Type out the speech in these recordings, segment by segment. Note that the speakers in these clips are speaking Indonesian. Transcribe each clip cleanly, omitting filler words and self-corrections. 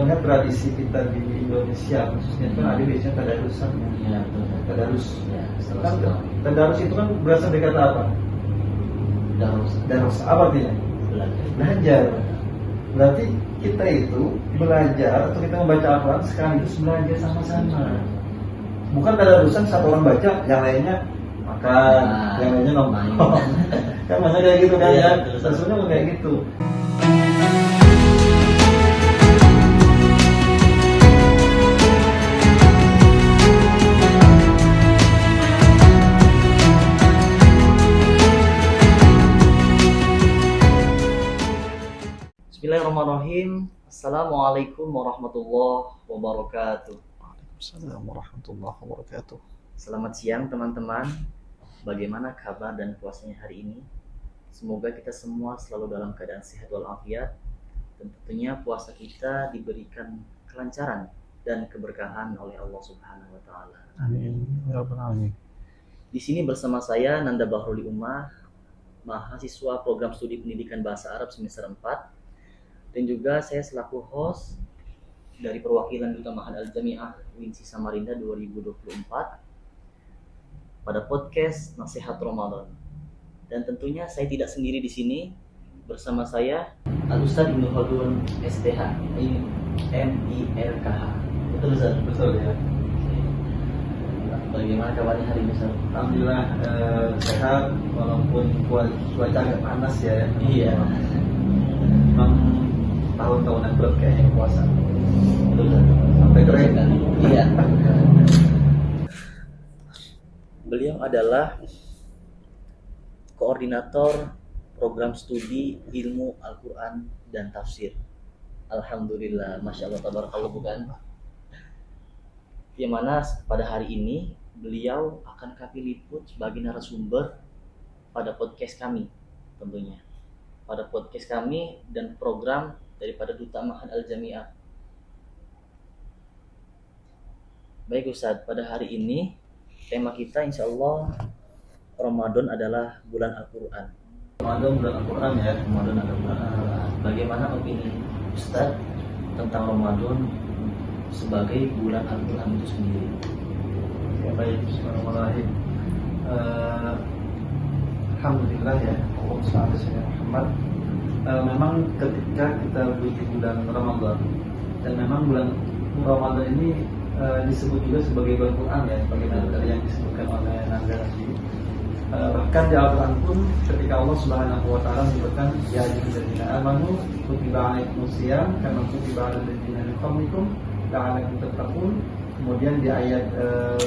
mendengar tradisi kita di Indonesia khususnya itu ada biasanya tadarusan. Ya, betul. Tadarus. Ya, Kan tadarus itu kan berasal dari kata apa? Darus. Apa artinya? Belajar. Berarti kita itu belajar atau kita membaca Al-Quran sekaligus belajar sama-sama. Bukan tadarusan satu orang baca, yang lainnya makan, yang lainnya nongkrong. Kan masa kayak gitu kan ya? Sebenarnya bukan kayak gitu. Bismillahirrahmanirrahim. Assalamualaikum warahmatullahi wabarakatuh. Waalaikumsalam warahmatullahi wabarakatuh. Selamat siang teman-teman. Bagaimana kabar dan puasanya hari ini? Semoga kita semua selalu dalam keadaan sehat walafiat. Dan tentunya puasa kita diberikan kelancaran dan keberkahan oleh Allah Subhanahu wa taala. Amin. Ya rabbal alamin. Di sini bersama saya Nanda Bahruli Ummah, mahasiswa program studi pendidikan bahasa Arab semester 4. Dan juga saya selaku host dari perwakilan Duta Ma'had Al-Jami'ah UINSI Samarinda 2024 pada podcast Nasihat Ramadan. Dan tentunya saya tidak sendiri di sini, bersama saya Al-Ustaz Ibnu Khaldun STH MIRKH. Betul Ustaz? Betul ya. Bagaimana kabarnya hari ini Ustaz? Alhamdulillah sehat walaupun cuaca agak panas ya. Iya. Memang tahun-tahunan berat kayaknya puasa. Betul Ustaz. Sampai kering. Iya. Beliau adalah koordinator program studi ilmu Al-Quran dan tafsir. Alhamdulillah, Masya Allah, tabarakallah, bukan? Yang mana pada hari ini beliau akan kami liput sebagai narasumber pada podcast kami, tentunya. Pada podcast kami dan program daripada Duta Ma'had Al-Jami'ah. Baik Ustadz, pada hari ini tema kita insya Allah Ramadan adalah bulan Al-Quran. Ramadan bulan Al-Quran ya. Ramadan adalah bulan Al-Quran. Bagaimana opini Ustadz tentang Ramadan sebagai bulan Al-Quran itu sendiri? Ya, baik, bismillahirrahmanirrahim. Alhamdulillah ya, Allah Muhammad. Memang ketika kita di bulan Ramadan, dan memang bulan Ramadan ini disebut juga sebagai bulan Quran ya, sebagai dari yang disebutkan oleh Nanda tadi. Bahkan di Al-Quran pun ketika Allah Subhanahu wa taala menyebutkan ya ayyuhalladzina amanu kutiba alaikumusiyam kama kutiba alal ladzina min qablikum la'allakum tattaqun. Kemudian di ayat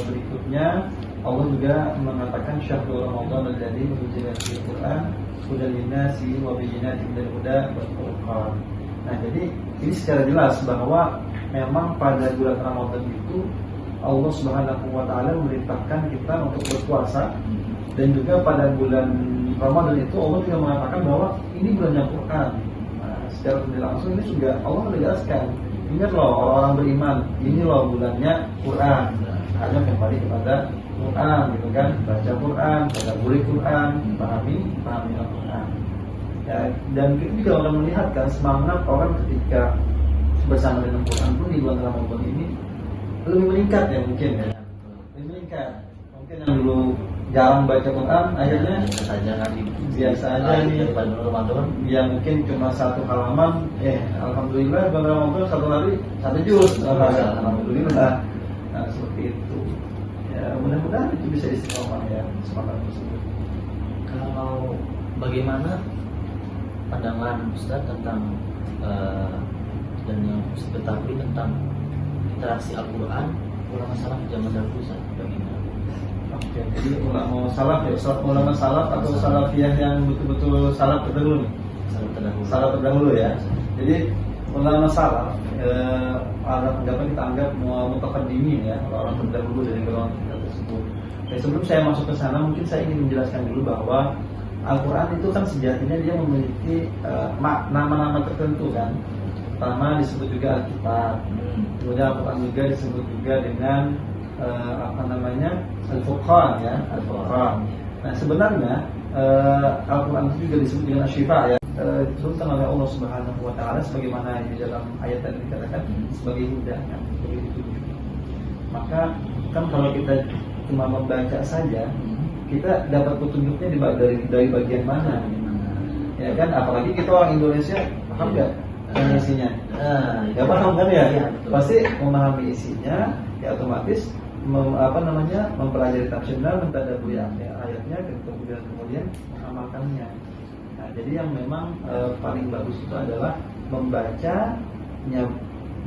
berikutnya Allah juga mengatakan syahrul Ramadan alladzi unzila fihi Al-Qur'an hudan linnasi wa bayyinatin minal huda wal furqan. Nah, jadi ini secara jelas bahwa memang pada bulan Ramadan itu Allah Subhanahu wa taala memerintahkan kita untuk berpuasa, dan juga pada bulan Ramadan itu Allah juga mengatakan bahwa ini bulannya Quran. Nah, secara tidak langsung ini juga Allah menegaskan, ingat loh orang-orang beriman, ini loh bulannya Quran. Hanya kembali kepada Quran gitu kan, baca Quran, tadabburi Quran, pahami Al-Quran. Ya, dan kita juga orang melihat kan semangat orang ketika bersama dengan Quran pun di bulan Ramadan ini lebih meningkat ya mungkin ya. Lebih meningkat. Mungkin yang dulu jarang baca Quran akhirnya biasa aja nih pada Ramadan. Ya mungkin cuma satu halaman, alhamdulillah bulan Ramadan satu hari satu juz. Alhamdulillah. Nah, seperti itu. Ya, mudah-mudahan itu bisa istiqomah ya semangat tersebut. Kalau bagaimana pandangan Ustaz tentang dan yang Ustaz ketahui tentang interaksi Al-Quran ulama salaf zaman dahulu Ustaz, bagaimana? Oke, jadi ulama salaf ya, ulama salaf atau salafiyah yang betul-betul salaf terdahulu nih. Salaf terdahulu ya. Jadi ulama salaf anggapan kita anggap mutaqaddimin ya, orang terdahulu dari golongan kita tersebut. Dan sebelum saya masuk ke sana, mungkin saya ingin menjelaskan dulu bahwa Al-Quran itu kan sejatinya dia memiliki nama-nama tertentu kan. Pertama disebut juga Alkitab, kemudian Al-Quran juga disebut juga dengan Al-Furqan ya, Al-Furqan. Nah sebenarnya Al-Quran itu juga disebut dengan asyifa ya, diturunkan oleh Allah Subhanahu Wa Taala sebagaimana di dalam ayat tadi dikatakan sebagai hudan, sebagai petunjuk. Maka kan kalau kita cuma membaca saja, kita dapat petunjuknya dari bagian mana? Ya kan, apalagi kita orang Indonesia paham nggak isinya? Nggak paham kan ya? Pasti memahami isinya, ya otomatis mempelajari tafsirnya, mentadaburi ayatnya, dan kemudian mengamalkannya. Nah, jadi yang memang paling bagus itu adalah membacanya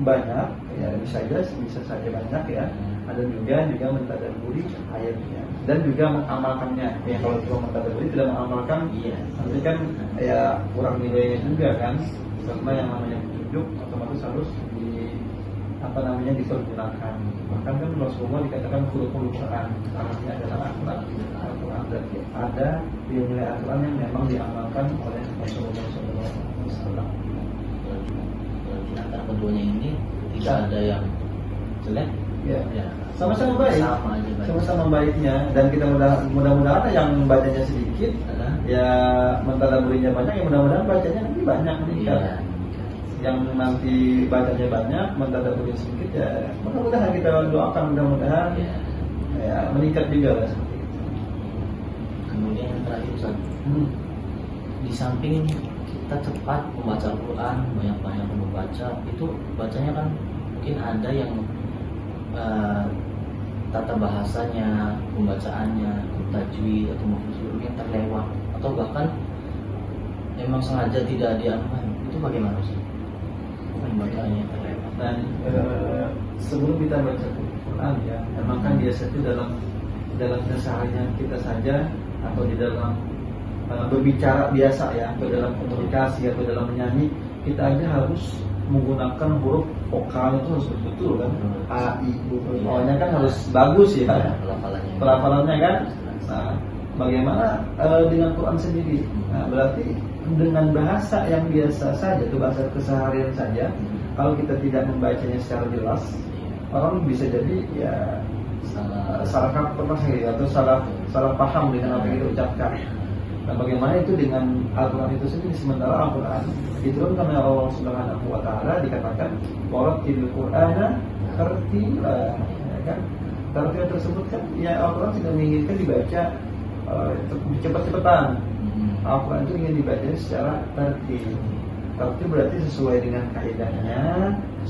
banyak, ya bisa saja banyak ya. Ada juga mentadaburi ayatnya dan juga mengamalkannya. Ya kalau cuma mentadaburi tidak mengamalkan, nanti kan ya kurang nilainya juga kan. Karena yang namanya petunjuk otomatis harus dipergunakan. Bahkan kan Rasulullah dikatakan khuluqul Quran, artinya adalah Al-Quran. Berarti ada nilai Al-Quran yang memang diamalkan oleh Rasulullah SAW. Di antara keduanya ini tidak ada yang jelek. Ya. Sama-sama baik. Sama-sama baiknya, dan kita mudah-mudahan yang bacanya sedikit, ya mentadaburinya banyak, yang mudah-mudahan bacanya nanti banyak meningkat. Yang nanti bacanya banyak, mentadaburinya sedikit, ya mudah-mudahan kita doakan mudah-mudahan ya meningkat juga lah seperti itu. Kemudian yang terakhir Ustaz, di samping kita cepat membaca Al-Quran, banyak-banyak membaca, itu bacanya kan mungkin ada yang tata bahasanya, pembacaannya, tajwid atau mufassil yang terlewat, atau bahkan memang sengaja tidak diamalkan, itu bagaimana sih pembacaannya terlewat? Dan sebelum kita baca Quran ya, memang kan biasa itu dalam keseharian kita saja, atau di dalam berbicara biasa ya, atau dalam komunikasi atau dalam menyanyi, kita aja harus menggunakan huruf vokalnya itu harus betul kan, a, i, u, o-nya kan harus bagus ya, pelafalannya kan. Nah, bagaimana dengan Quran sendiri? Nah, berarti dengan bahasa yang biasa saja, itu bahasa keseharian saja, kalau kita tidak membacanya secara jelas, orang bisa jadi ya salah kaprah atau salah paham dengan apa yang kita ucapkan. Nah, bagaimana itu dengan Al-Quran itu sendiri? Sementara Al-Quran diturunkan oleh Allah Subhanahu Wa Taala, dikatakan warattilil Qur'ana tartila, ya kan? Tartil tersebut kan ya Al-Quran tidak menginginkan dibaca cepat-cepatan. Al-Quran itu ingin dibaca secara tartil. Tartil berarti sesuai dengan kaidahnya,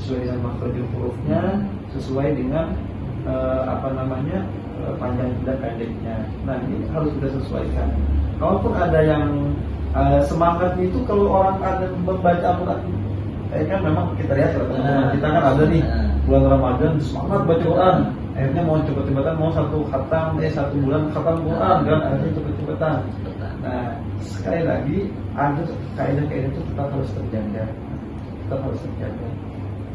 sesuai dengan makhraj hurufnya, sesuai dengan panjang dan pendeknya. Nah, ini harus kita sesuaikan. Kalaupun ada yang semangatnya itu, kalau orang ada membaca Al-Quran, kan memang kita lihat teman-teman kita kan ada nih bulan Ramadan semangat baca Quran, akhirnya mau cepet-cepetan, mau satu bulan khatam Quran kan, akhirnya cepet-cepetan. Nah, sekali lagi ada kaidah-kaidah itu tetap harus terjaga.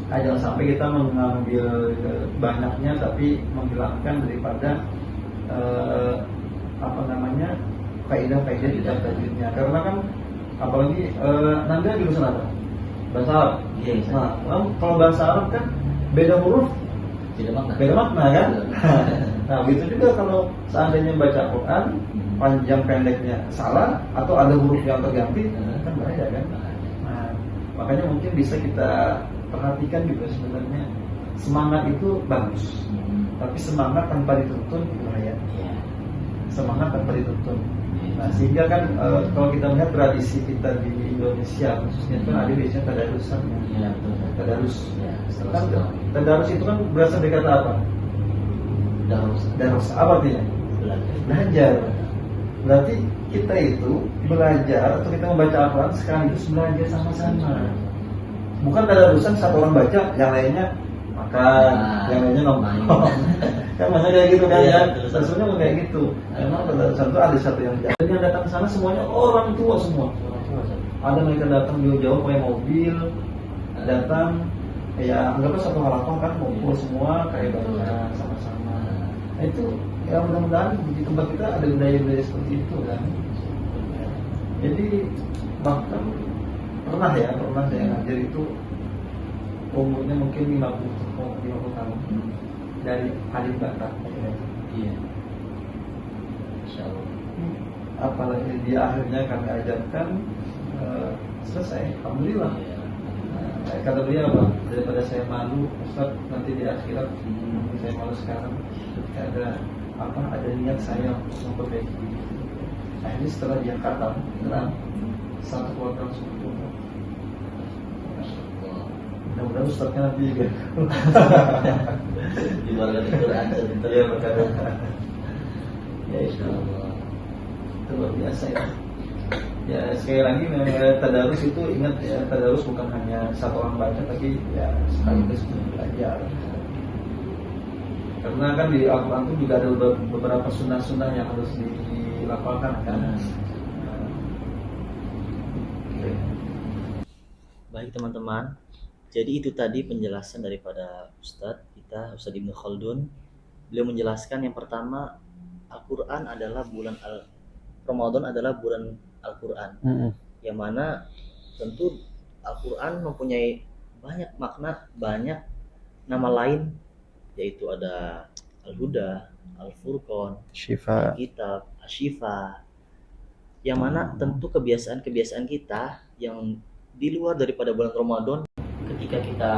Jangan sampai kita mengambil banyaknya tapi menghilangkan daripada kaidah-kaidah di dalam tajwidnya. Karena kan apalagi nanti jurusan apa? Bahasa Arab. Nah, kalau bahasa Arab kan beda huruf, beda makna kan. Nah, begitu juga kalau seandainya baca Quran panjang pendeknya salah atau ada huruf yang terganti, kan bahaya kan. Nah, makanya mungkin bisa kita perhatikan juga sebenarnya semangat itu bagus, tapi semangat tanpa dituntun itu bahaya. Semangat tanpa dituntun. Nah, sehingga kan kalau kita melihat tradisi kita di Indonesia khususnya kan ada biasanya tadarusan. Tadarus. Kan tadarus itu kan berasal dari kata apa? Darus. Apa artinya? Belajar. Berarti kita itu belajar atau kita membaca Al-Quran sekaligus belajar sama-sama. Bukan tadarusan satu orang baca, yang lainnya makan, yang lainnya nongkrong. Kan masa kayak gitu kan ya? Sebenarnya kayak gitu. Memang tadarusan itu ada satu yang jalan. Dan yang datang ke sana semuanya orang tua semua. Ada mereka datang jauh-jauh pakai mobil, datang ya anggapnya satu halaman kan ngumpul semua kayak baca sama-sama. Nah, itu ya mudah-mudahan di tempat kita ada budaya-budaya seperti itu kan. Jadi bahkan pernah saya ngajar itu umurnya mungkin 50 tahun dari Halim Batak. Iya. Insyaallah. apalagi dia akhirnya kami ajarkan, selesai, alhamdulillah. Kata beliau apa? Daripada saya malu Ustaz nanti di akhirat, saya malu sekarang ketika ada niat saya untuk memperbaiki diri. Akhirnya setelah dia khatam, benar, satu program sempurna. Mudah-mudahan Ustaznya nanti juga Di luar dari Quran sebentar. ya berkata. Ya insyaallah. Itu luar biasa ya. Ya sekali lagi tadarus itu ingat ya, tadarus bukan hanya satu orang baca tapi ya sekaligus belajar. Karena kan di Al-Quran itu juga ada beberapa sunnah-sunnah yang harus dilafalkan kan. Baik teman-teman, jadi itu tadi penjelasan daripada Ustadz Ibnu Khaldun. Beliau menjelaskan yang pertama, Al-Quran adalah Ramadan adalah bulan Al-Quran, yang mana tentu Al-Quran mempunyai banyak makna, banyak nama lain, yaitu ada Al-Huda, Al-Furqan, Syifa, Kitab, Asyifa, yang mana tentu kebiasaan-kebiasaan kita yang di luar daripada bulan Ramadan, ketika kita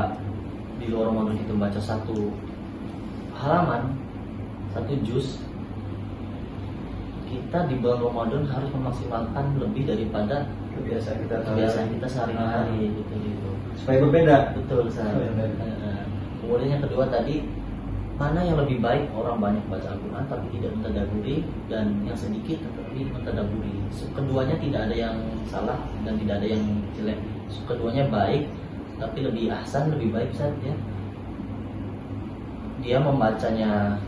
di luar Ramadan itu baca satu halaman, satu juz, kita di bulan Ramadan harus memaksimalkan lebih daripada Kebiasaan kita sehari-hari gitu. supaya berbeda. Betul sekali. Kemudian yang kedua tadi, mana yang lebih baik orang banyak baca Al-Quran tapi tidak mentadaburi, dan yang sedikit tapi mentadaburi. Keduanya tidak ada yang salah dan tidak ada yang jelek. Keduanya baik, tapi lebih ahsan, lebih baik saja. Dia membacanya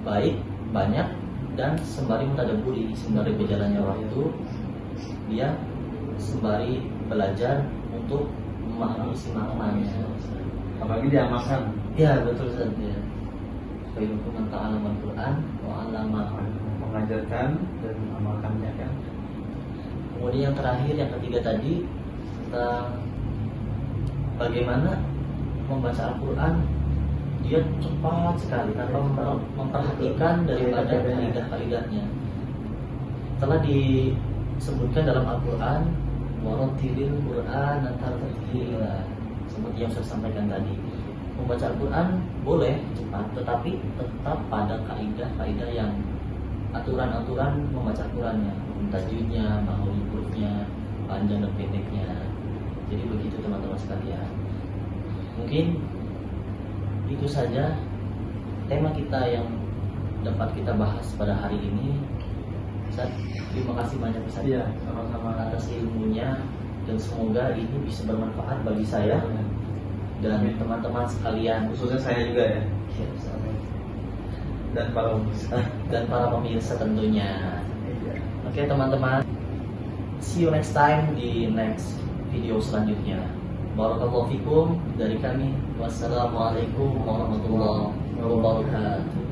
baik, banyak, dan sembari mentadaburi, sembari berjalannya waktu, dia sembari belajar untuk memahami isi maknanya. Apalagi diamalkan. Ya betul saja. Khairukum man ta'allama al-Qur'an wa 'allamahu. Mengajarkan dan mengamalkannya kan. Kemudian yang terakhir, yang ketiga tadi, tentang bagaimana membaca Al-Quran, dia cepat sekali tanpa memperhatikan daripada kaidah-kaidahnya. Telah disebutkan dalam Al-Quran, warattilil Qur'an tartila, seperti yang saya sampaikan tadi. Membaca Al-Quran boleh cepat, tetapi tetap pada kaidah-kaidah yang aturan-aturan membaca Al-Qurannya, tajwidnya, mahul hurufnya, panjang dan pendeknya. Jadi begitu teman-teman sekalian. Mungkin itu saja tema kita yang dapat kita bahas pada hari ini. Ustaz, terima kasih banyak Ustaz, Iya, sama-sama. atas ilmunya, dan semoga ini bisa bermanfaat bagi saya dan teman-teman sekalian, Khususnya saya juga ya. Ya, Ustaz. Dan para pemirsa. Dan para pemirsa tentunya. Iya. Oke teman-teman, see you next time di next video selanjutnya. Barakallahu fikum dari kami. Wassalamualaikum warahmatullahi wabarakatuh.